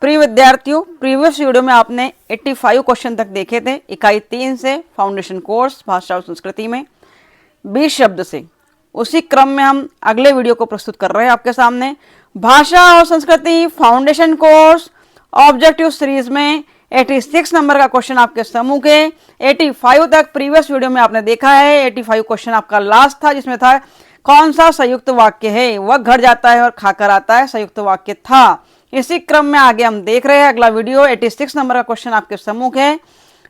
प्रिय विद्यार्थियों, previous video में आपने 85 क्वेश्चन तक देखे थे इकाई 3 से फाउंडेशन कोर्स भाषा और संस्कृति में 20 शब्द से। उसी क्रम में हम अगले वीडियो को प्रस्तुत कर रहे हैं आपके सामने। भाषा और संस्कृति फाउंडेशन कोर्स ऑब्जेक्टिव सीरीज में 86 नंबर का क्वेश्चन आपके समूह के 85 तक प्रीवियस वीडियो में आपने देखा है। 85 क्वेश्चन आपका लास्ट था, जिसमें था कौन सा संयुक्त वाक्य है वह घर जाता है और खाकर आता है, संयुक्त वाक्य था। इसी क्रम में आगे हम देख रहे हैं अगला वीडियो। 86 नंबर का क्वेश्चन आपके सम्मुख है।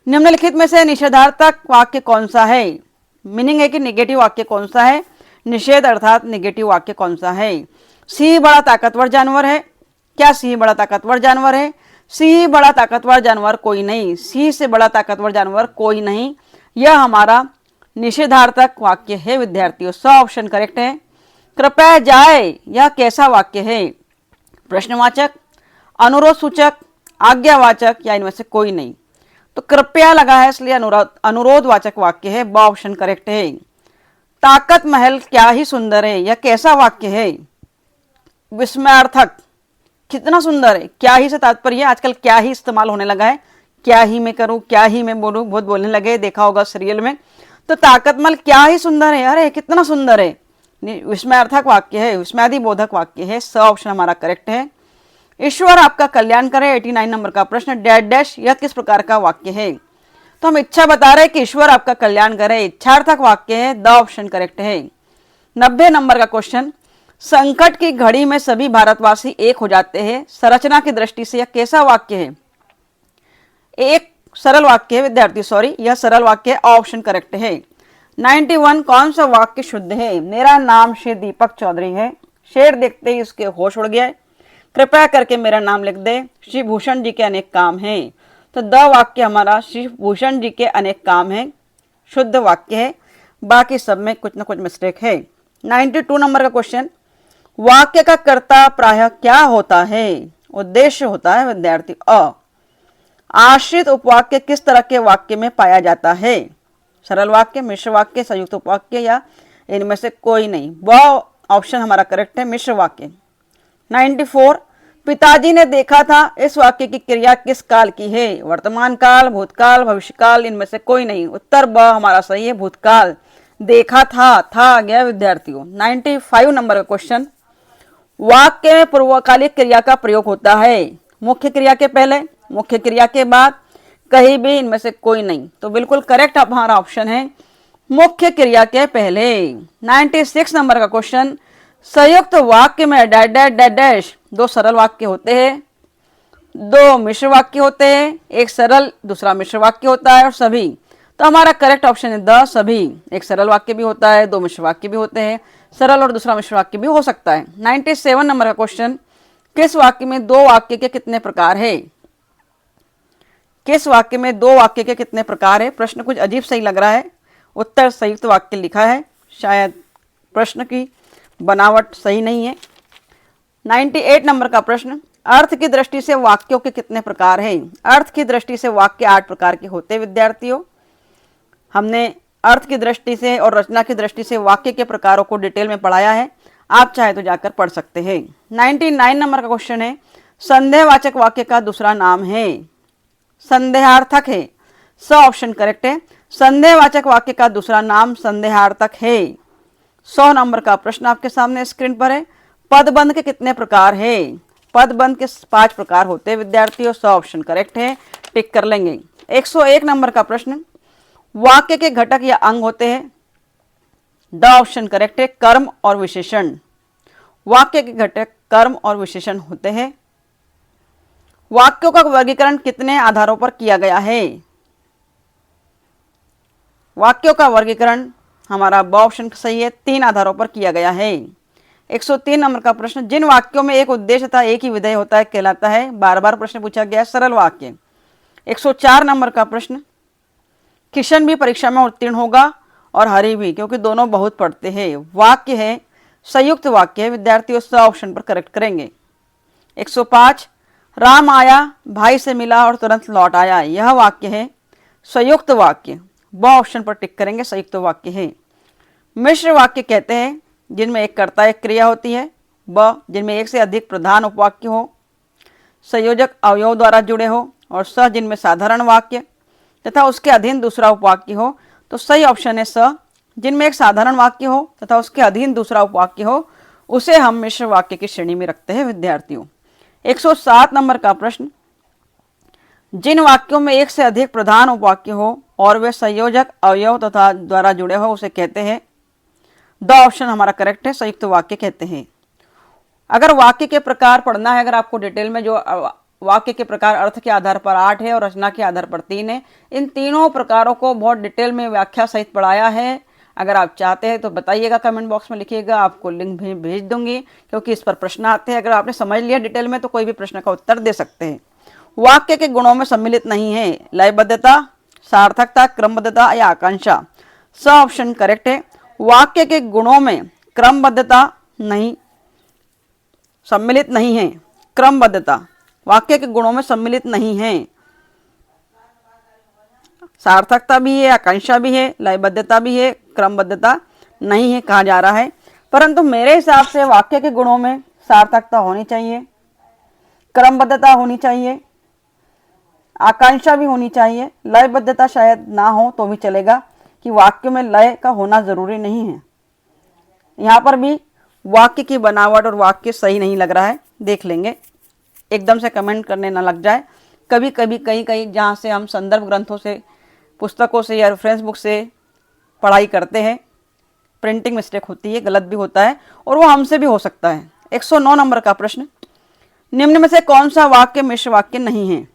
निम्नलिखित में से निषेधार्थक वाक्य कौन सा है? मीनिंग है कि निगेटिव वाक्य कौन सा है, निषेध अर्थात निगेटिव वाक्य कौन सा है। सिंह बड़ा ताकतवर जानवर है। क्या सिंह बड़ा ताकतवर जानवर है? सिंह बड़ा ताकतवर जानवर कोई नहीं, सिंह से बड़ा ताकतवर जानवर कोई नहीं। यह हमारा निषेधार्थक वाक्य है विद्यार्थियों। 100 ऑप्शन करेक्ट है। कृपया जाए, यह कैसा वाक्य है? प्रश्नवाचक, अनुरोध सूचक, आज्ञावाचक या इनमें से कोई नहीं। तो कृपया लगा है इसलिए अनुरोधवाचक वाक्य है। ब ऑप्शन करेक्ट है। ताकत महल क्या ही सुंदर है, यह कैसा वाक्य है? विस्मयार्थक, कितना सुंदर है। क्या ही से तात्पर्य, आजकल क्या ही इस्तेमाल होने लगा है। क्या ही मैं करूं, क्या ही मैं बोलूं, बहुत बोलने लगे, देखा होगा सीरियल में। तो ताकत महल क्या ही सुंदर है, अरे कितना सुंदर है, विस्मयार्थक वाक्य है, विस्मयादिबोधक वाक्य है। 100 ऑप्शन हमारा करेक्ट है। ईश्वर आपका कल्याण करे, 89 नंबर का प्रश्न। डैश डैश, यह किस प्रकार का वाक्य है? तो हम इच्छा बता रहे हैं कि ईश्वर आपका कल्याण करे, इच्छार्थक वाक्य है। द ऑप्शन करेक्ट है। 90 नंबर का क्वेश्चन। संकट की घड़ी में सभी भारतवासी एक हो जाते हैं, संरचना की दृष्टि से यह कैसा वाक्य है? एक सरल वाक्य है विद्यार्थी, सॉरी, यह सरल वाक्य है। ऑप्शन करेक्ट है। 91 कौन सा वाक्य शुद्ध है? मेरा नाम श्री दीपक चौधरी है, शेर देखते ही उसके होश उड़ गया, कृपया करके मेरा नाम लिख दे, श्री भूषण जी के अनेक काम हैं। तो द वाक्य हमारा श्री भूषण जी के अनेक काम है, शुद्ध वाक्य है। बाकी सब में कुछ न कुछ मिस्टेक है। 92 नंबर का क्वेश्चन। वाक्य का कर्ता प्रायः क्या होता है? उद्देश्य होता है विद्यार्थी। आश्रित उपवाक्य किस तरह के वाक्य में पाया जाता है? सरल वाक्य, मिश्र वाक्य, संयुक्त उपवाक्य या इनमें से कोई नहीं। वह ऑप्शन हमारा करेक्ट है, मिश्र वाक्य। 94 पिताजी ने देखा था, इस वाक्य की क्रिया किस काल की है? वर्तमान काल, भूतकाल, भविष्यकाल, इनमें से कोई नहीं। उत्तर ब हमारा सही है, भूतकाल। देखा था आ गया विद्यार्थियों। 95 नंबर का क्वेश्चन। वाक्य में पूर्वकालिक क्रिया का प्रयोग होता है, मुख्य क्रिया के पहले, मुख्य क्रिया के बाद, कहीं भी, इनमें से कोई नहीं। तो बिल्कुल करेक्ट हमारा ऑप्शन है, मुख्य क्रिया के पहले। 96 नंबर का क्वेश्चन। संयुक्त वाक्य में डैश डैश डैश डैश, 2 सरल वाक्य होते हैं, 2 मिश्र वाक्य होते हैं, एक सरल दूसरा मिश्र वाक्य होता है और सभी। तो हमारा करेक्ट ऑप्शन है द सभी। एक सरल वाक्य भी होता है, 2 मिश्र वाक्य भी होते हैं, सरल और दूसरा मिश्र वाक्य भी हो सकता है। 97 नंबर का क्वेश्चन। किस वाक्य में 2 वाक्य के कितने प्रकार है? किस वाक्य में 2 वाक्य के कितने प्रकार है? प्रश्न कुछ अजीब सही लग रहा है। उत्तर संयुक्त वाक्य लिखा है, शायद प्रश्न की बनावट सही नहीं है। 98 नंबर का प्रश्न। अर्थ की दृष्टि से वाक्यों के कितने प्रकार हैं? अर्थ की दृष्टि से वाक्य 8 प्रकार के होते हैं विद्यार्थियों। हमने अर्थ की दृष्टि से और रचना की दृष्टि से वाक्य के प्रकारों को डिटेल में पढ़ाया है, आप चाहे तो जाकर पढ़ सकते हैं। 99 नंबर का क्वेश्चन है। संदेहवाचक वाक्य का दूसरा नाम है? संदेहार्थक है। 100 ऑप्शन करेक्ट है। संदेहवाचक वाक्य का दूसरा नाम संदेहार्थक है। 100 नंबर का प्रश्न आपके सामने स्क्रीन पर है। पदबंध के कितने प्रकार है? पदबंध के 5 प्रकार होते हैं विद्यार्थियों। 100 ऑप्शन करेक्ट है, टिक कर लेंगे। 101 नंबर का प्रश्न। वाक्य के घटक या अंग होते हैं? द ऑप्शन करेक्ट है, कर्म और विशेषण। वाक्य के घटक कर्म और विशेषण होते हैं। वाक्यों का वर्गीकरण कितने आधारों पर किया गया है? वाक्यों का वर्गीकरण हमारा ब ऑप्शन सही है, 3 आधारों पर किया गया है। 103 नंबर का प्रश्न। जिन वाक्यों में एक उद्देश्य था एक ही विधेय होता है कहलाता है? बार बार प्रश्न पूछा गया, सरल वाक्य। 104 नंबर का प्रश्न। किशन भी परीक्षा में उत्तीर्ण होगा और हरि भी, क्योंकि दोनों बहुत पढ़ते हैं। वाक्य है, संयुक्त वाक्य है विद्यार्थियों। 100 ऑप्शन पर करेक्ट करेंगे। 105 राम आया, भाई से मिला और तुरंत लौट आया, यह वाक्य है संयुक्त वाक्य। ब ऑप्शन पर टिक करेंगे, संयुक्त वाक्य है। मिश्र वाक्य कहते हैं जिनमें एक कर्ता एक क्रिया होती है। ब जिनमें एक से अधिक प्रधान उपवाक्य हो। संयोजक अवयव द्वारा जुड़े हो और स जिनमें साधारण वाक्य तथा उसके अधीन दूसरा उपवाक्य हो। तो सही ऑप्शन है स, जिनमें एक साधारण वाक्य हो तथा उसके अधीन दूसरा उपवाक्य हो उसे हम मिश्र वाक्य की श्रेणी में रखते हैं विद्यार्थियों। 107 नंबर का प्रश्न, जिन वाक्यों में एक से अधिक प्रधान उपवाक्य हो और वे संयोजक अवयव तथा द्वारा जुड़े हो उसे कहते हैं। द ऑप्शन हमारा करेक्ट है, संयुक्त वाक्य कहते हैं। अगर वाक्य के प्रकार पढ़ना है, अगर आपको डिटेल में, जो वाक्य के प्रकार अर्थ के आधार पर 8 है और रचना के आधार पर 3 है, इन तीनों प्रकारों को बहुत डिटेल में व्याख्या सहित पढ़ाया है। अगर आप चाहते हैं तो बताइएगा, कमेंट बॉक्स में लिखिएगा, आपको लिंक भी भेज दूंगी, क्योंकि इस पर प्रश्न आते हैं। अगर आपने समझ लिया डिटेल में तो कोई भी प्रश्न का उत्तर दे सकते हैं। वाक्य के गुणों में सम्मिलित नहीं है लयबद्धता, सार्थकता, क्रमबद्धता या आकांक्षा। स ऑप्शन करेक्ट है। वाक्य के गुणों में क्रमबद्धता नहीं, सम्मिलित नहीं है। क्रमबद्धता वाक्य के गुणों में सम्मिलित नहीं है। सार्थकता भी है, आकांक्षा भी है, लयबद्धता भी है, क्रमबद्धता नहीं है कहा जा रहा है। परंतु मेरे हिसाब से वाक्य के गुणों में सार्थकता होनी चाहिए, क्रमबद्धता होनी चाहिए, आकांक्षा भी होनी चाहिए। लयबद्धता शायद ना हो तो भी चलेगा, कि वाक्य में लय का होना जरूरी नहीं है। यहाँ पर भी वाक्य की बनावट और वाक्य सही नहीं लग रहा है, देख लेंगे, एकदम से कमेंट करने ना लग जाए। कभी कभी कहीं जहाँ से हम संदर्भ ग्रंथों से, पुस्तकों से या रेफरेंस बुक से पढ़ाई करते हैं, प्रिंटिंग मिस्टेक होती है, गलत भी होता है और वो हमसे भी हो सकता है। 109 नंबर का प्रश्न, निम्न में से कौन सा वाक्य मिश्र वाक्य नहीं है?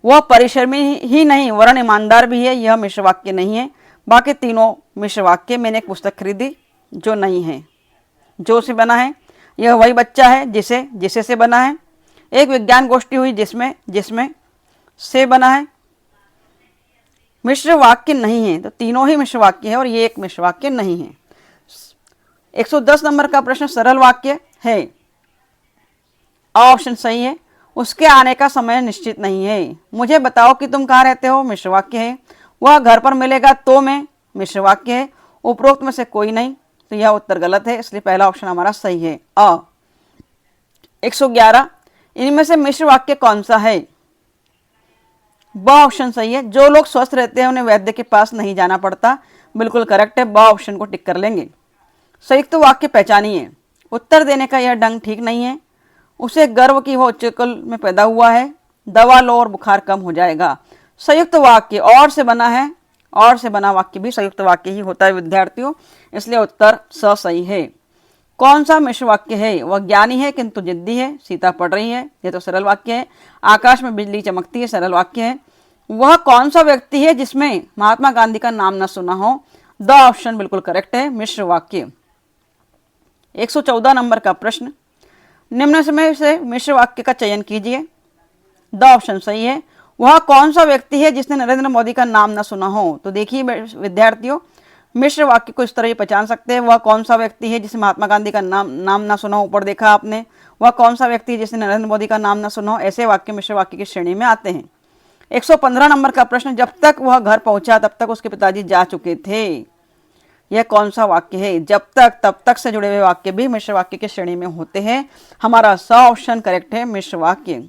वह परिश्रमी ही नहीं वरन ईमानदार भी है, यह मिश्र वाक्य नहीं है। बाकी तीनों मिश्र वाक्य। मैंने एक पुस्तक खरीदी जो नहीं है, जो से बना है। यह वही बच्चा है जिसे से बना है। एक विज्ञान गोष्ठी हुई जिसमें से बना है। मिश्र वाक्य नहीं है, तो तीनों ही मिश्र वाक्य है और ये एक मिश्र वाक्य नहीं है। 110 नंबर का प्रश्न, सरल वाक्य है। ऑप्शन सही है। उसके आने का समय निश्चित नहीं है। मुझे बताओ कि तुम कहाँ रहते हो, मिश्र वाक्य है। वह घर पर मिलेगा तो मैं, मिश्र वाक्य है। उपरोक्त में से कोई नहीं, तो यह उत्तर गलत है, इसलिए पहला ऑप्शन हमारा सही है, अ। 111, इनमें से मिश्र वाक्य कौन सा है? ब ऑप्शन सही है। जो लोग स्वस्थ रहते हैं उन्हें वैद्य के पास नहीं जाना पड़ता, बिल्कुल करेक्ट है, ब ऑप्शन को टिक कर लेंगे। संयुक्त वाक्य पहचानिए। उत्तर देने का यह ढंग ठीक नहीं है। उसे गर्व की वो उच्च कुल में पैदा हुआ है, दवा लो और बुखार कम हो जाएगा। संयुक्त वाक्य और से बना है, और से बना वाक्य भी संयुक्त वाक्य ही होता है विद्यार्थियों, इसलिए उत्तर स सही है। कौन सा मिश्र वाक्य है? वह ज्ञानी है किंतु जिद्दी है, सीता पढ़ रही है, यह तो सरल वाक्य है। आकाश में बिजली चमकती है, सरल वाक्य है। वह कौन सा व्यक्ति है जिसमें महात्मा गांधी का नाम न सुना हो? द ऑप्शन बिल्कुल करेक्ट है, मिश्र वाक्य। 114 नंबर का प्रश्न, निम्न में से मिश्र वाक्य का चयन कीजिए। द ऑप्शन सही है। वह कौन सा व्यक्ति है जिसने नरेंद्र मोदी का नाम न सुना हो? तो देखिए विद्यार्थियों, मिश्र वाक्य को इस तरह ही पहचान सकते हैं। वह कौन सा व्यक्ति है जिसने महात्मा गांधी का नाम ना सुना हो? ऊपर देखा आपने। वह कौन सा व्यक्ति है जिसने नरेंद्र मोदी का नाम न सुना हो? ऐसे वाक्य मिश्र वाक्य की श्रेणी में आते हैं। 115 नंबर का प्रश्न, जब तक वह घर पहुंचा तब तक उसके पिताजी जा चुके थे। यह कौन सा वाक्य है? जब तक, तब तक से जुड़े हुए वाक्य भी मिश्र वाक्य की श्रेणी में होते हैं। हमारा स ऑप्शन करेक्ट है, मिश्र वाक्य।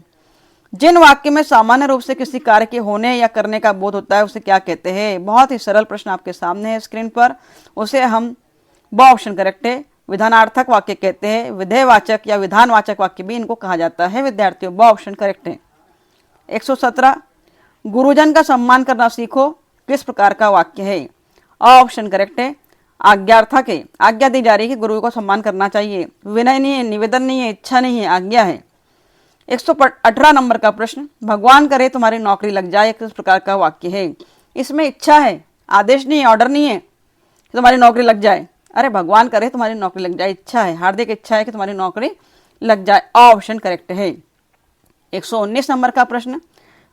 जिन वाक्य में सामान्य रूप से किसी कार्य के होने या करने का बोध होता है उसे क्या कहते हैं? बहुत ही सरल प्रश्न आपके सामने है स्क्रीन पर। उसे हम, ब ऑप्शन करेक्ट है, विधानार्थक वाक्य कहते हैं। विधेयवाचक या विधानवाचक वाक्य भी इनको कहा जाता है विद्यार्थियों, ब ऑप्शन करेक्ट है। 117, गुरुजन का सम्मान करना सीखो, किस प्रकार का वाक्य है? अ ऑप्शन करेक्ट है, आज्ञार्थक है। आज्ञा दी जा रही है कि गुरु को सम्मान करना चाहिए। विनय नहीं है, निवेदन नहीं है, इच्छा नहीं है, आज्ञा है। 118 नंबर का प्रश्न, भगवान करे तुम्हारी नौकरी लग जाए, किस प्रकार का वाक्य है? इसमें इच्छा है, आदेश नहीं है, ऑर्डर नहीं है कि तुम्हारी नौकरी लग जाए। अरे भगवान करे तुम्हारी नौकरी लग जाए, इच्छा है, हार्दिक इच्छा है कि तुम्हारी नौकरी लग जाए, अ ऑप्शन करेक्ट है। 119 नंबर का प्रश्न,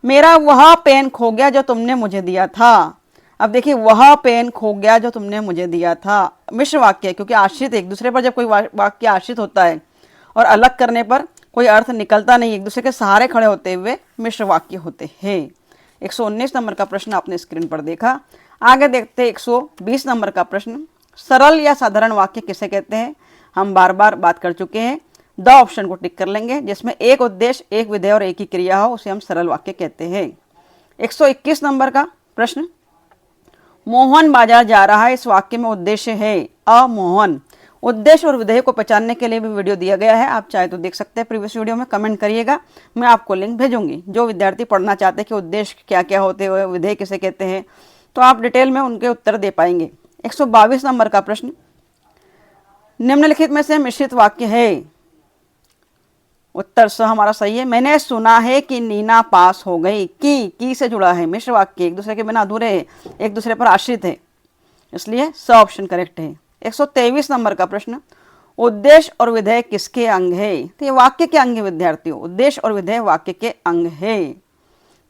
मेरा वह पेन खो गया जो तुमने मुझे दिया था। अब देखिए, वह पेन खो गया जो तुमने मुझे दिया था, मिश्र वाक्य है, क्योंकि आश्रित, एक दूसरे पर जब कोई वाक्य आश्रित होता है और अलग करने पर कोई अर्थ निकलता नहीं, एक दूसरे के सहारे खड़े होते हुए मिश्र वाक्य होते हैं। 119 नंबर का प्रश्न आपने स्क्रीन पर देखा। आगे देखते 120 नंबर का प्रश्न, सरल या साधारण वाक्य किसे कहते हैं? हम बार बार बात कर चुके हैं। द ऑप्शन को टिक कर लेंगे। जिसमें एक उद्देश्य, एक विधेय और एक ही क्रिया हो उसे हम सरल वाक्य कहते हैं। 121 नंबर का प्रश्न, मोहन बाजार जा रहा है, इस वाक्य में उद्देश्य है अ मोहन। उद्देश्य और विधेय को पहचानने के लिए भी वीडियो दिया गया है, आप चाहे तो देख सकते हैं प्रीवियस वीडियो में। कमेंट करिएगा, मैं आपको लिंक भेजूंगी। जो विद्यार्थी पढ़ना चाहते हैं कि उद्देश्य क्या क्या होते हैं, विधेय किसे कहते हैं, तो आप डिटेल में उनके उत्तर दे पाएंगे। 122 नंबर का प्रश्न, निम्नलिखित में से मिश्रित वाक्य है। उत्तर स हमारा सही है। मैंने सुना है कि नीना पास हो गई। की से जुड़ा है, मिश्र वाक्य एक दूसरे के बिना अधूरे है, एक दूसरे पर आश्रित है, इसलिए स ऑप्शन करेक्ट है। 123 नंबर का प्रश्न, उद्देश्य और विधेय किसके अंग है? तो ये वाक्य के अंग है विद्यार्थियों, उद्देश्य और विधेय वाक्य के अंग है।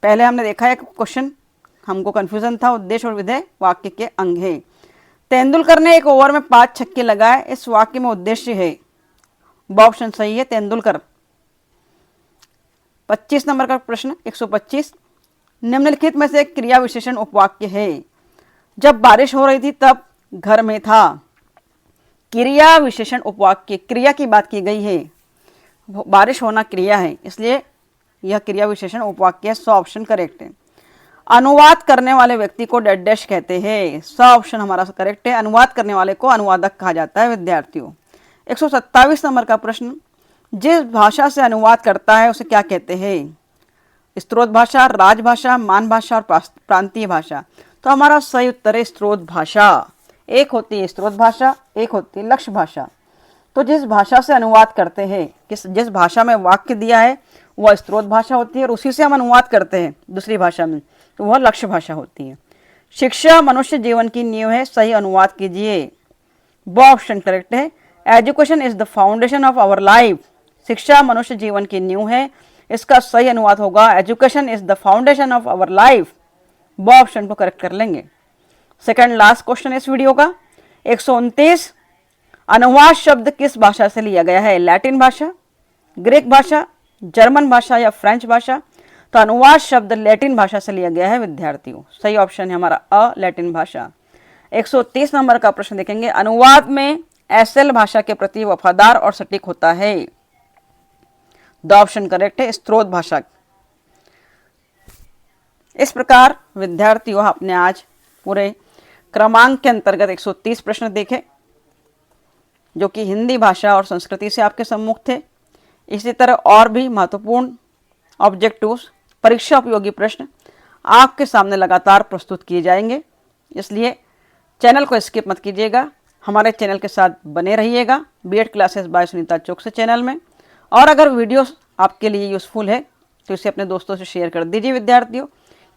पहले हमने देखा है क्वेश्चन, हमको कंफ्यूजन था, उद्देश्य और विधेय वाक्य के अंग है। तेंदुलकर ने एक ओवर में 5 छक्के लगाए, इस वाक्य में उद्देश्य है, ऑप्शन सही है तेंदुलकर। 25 नंबर का प्रश्न 125, निम्नलिखित में से क्रिया विशेषण उपवाक्य है। जब बारिश हो रही थी तब घर में था। क्रिया विशेषण उपवाक्य, क्रिया की बात की गई है, बारिश होना क्रिया है, इसलिए यह क्रिया विशेषण उपवाक्य है। 100 ऑप्शन करेक्ट है। अनुवाद करने वाले व्यक्ति को डैश डैश कहते हैं। 100 ऑप्शन हमारा करेक्ट है। अनुवाद करने वाले को अनुवादक कहा जाता है विद्यार्थियों। 127 नंबर का प्रश्न, जिस भाषा से अनुवाद करता है उसे क्या कहते हैं? स्त्रोत भाषा, राजभाषा, मान भाषा और प्रांतीय भाषा। तो हमारा सही उत्तर है स्त्रोत भाषा। एक होती है स्त्रोत भाषा, एक होती है लक्ष्य भाषा। तो जिस भाषा से अनुवाद करते हैं, जिस भाषा में वाक्य दिया है वह स्त्रोत भाषा होती है, और उसी से हम अनुवाद करते हैं दूसरी भाषा में, तो वह लक्ष्य भाषा होती है। शिक्षा मनुष्य जीवन की नींव है, सही अनुवाद कीजिए। वो ऑप्शन करेक्ट है। Education is the foundation of our life. शिक्षा मनुष्य जीवन की नींव है, इसका सही अनुवाद होगा education is the foundation of our life. वो ऑप्शन को करेक्ट कर लेंगे। सेकंड लास्ट क्वेश्चन इस वीडियो का 129, अनुवाद शब्द किस भाषा से लिया गया है? लैटिन भाषा, ग्रीक भाषा, जर्मन भाषा या फ्रेंच भाषा? तो अनुवाद शब्द लैटिन भाषा से लिया गया है विद्यार्थियों। सही ऑप्शन है हमारा अ लैटिन भाषा। 130 नंबर का प्रश्न देखेंगे, अनुवाद में एसएल भाषा के प्रति वफादार और सटीक होता है। द ऑप्शन करेक्ट है स्त्रोत भाषा। इस प्रकार विद्यार्थियों आपने आज पूरे क्रमांक के अंतर्गत 130 प्रश्न देखे, जो कि हिंदी भाषा और संस्कृति से आपके सम्मुख थे। इसी तरह और भी महत्वपूर्ण ऑब्जेक्टिव्स, परीक्षा उपयोगी प्रश्न आपके सामने लगातार प्रस्तुत किए जाएंगे, इसलिए चैनल को स्किप मत कीजिएगा, हमारे चैनल के साथ बने रहिएगा B Ed classes by Sunita Chouksey channel में। और अगर वीडियोस आपके लिए यूज़फुल है तो इसे अपने दोस्तों से शेयर कर दीजिए विद्यार्थियों,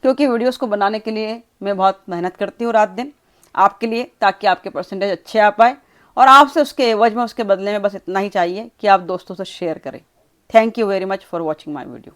क्योंकि वीडियोस को बनाने के लिए मैं बहुत मेहनत करती हूँ रात दिन आपके लिए, ताकि आपके परसेंटेज अच्छे आ पाए। और आपसे उसके एवज में, उसके बदले में बस इतना ही चाहिए कि आप दोस्तों से शेयर करें। Thank you very much for watching my video.